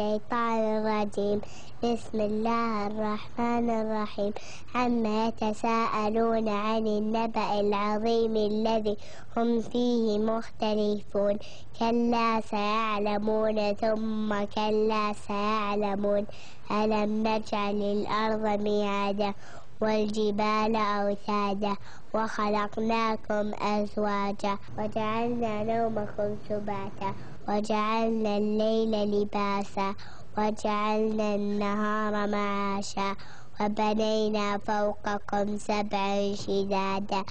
الشيطان الرجيم. بسم الله الرحمن الرحيم. عما يتساءلون عن النبأ العظيم الذي هم فيه مختلفون. كلا سيعلمون ثم كلا سيعلمون. ألم نجعل الأرض مهادا والجبال أوتادا وخلقناكم أزواجا وجعلنا نومكم سباتا وجعلنا الليل لباسا وجعلنا النهار معاشا وبنينا فوقكم سبعا شدادا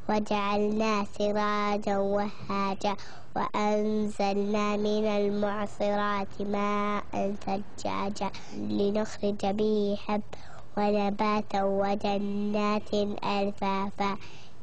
وجعلنا سراجا وهاجا وأنزلنا من المعصرات ماء ثجاجا لنخرج به حب ونباتا وجنات ألفافا.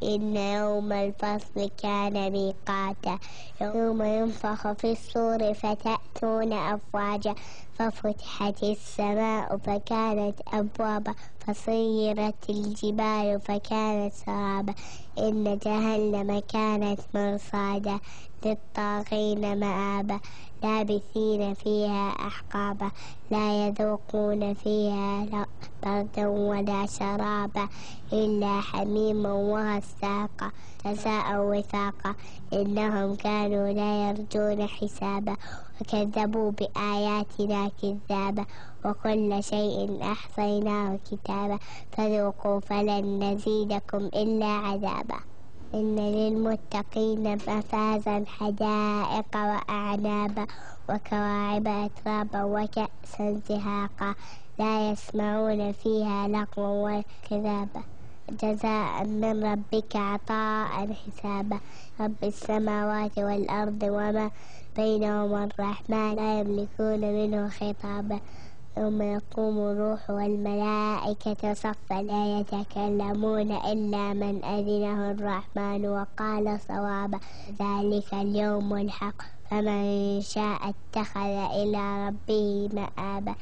إن يوم الفصل كان ميقاتا. يوم ينفخ في الصور فتأتون أفواجا ففتحت السماء فكانت أبوابا فصيرت الجبال فكانت سرابا. إن جهنم كانت مرصادا للطاغين مآبا لابثين فيها أحقابا لا يذوقون فيها بردا ولا شرابا إلا حميما وغساقا جزاء وفاقا. إنهم كانوا لا يرجون حسابا وكذبوا بآياتنا كذابا وكل شيء أحصيناه كتابا فذوقوا فلن نزيدكم إلا عذابا. إن للمتقين مفازا حدائق وأعنابا وكواعب أترابا وكأسا زهاقا لا يسمعون فيها لغوا ولا كذابا جزاء من ربك عطاء حسابا. رب السماوات والأرض وما بينهما الرحمن لا يملكون منه خطابا. يوم يقوم الروح والملائكة صفا لا يتكلمون إلا من أذنه الرحمن وقال صوابا. ذلك اليوم الحق فمن شاء اتخذ إلى ربه مآبا.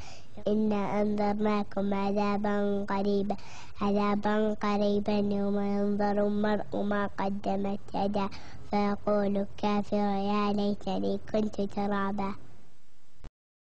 إنا أنذرناكم عذابا قريبا يوم ينظر المرء ما قدمت يداه فيقول الكافر يا ليتني كنت ترابا.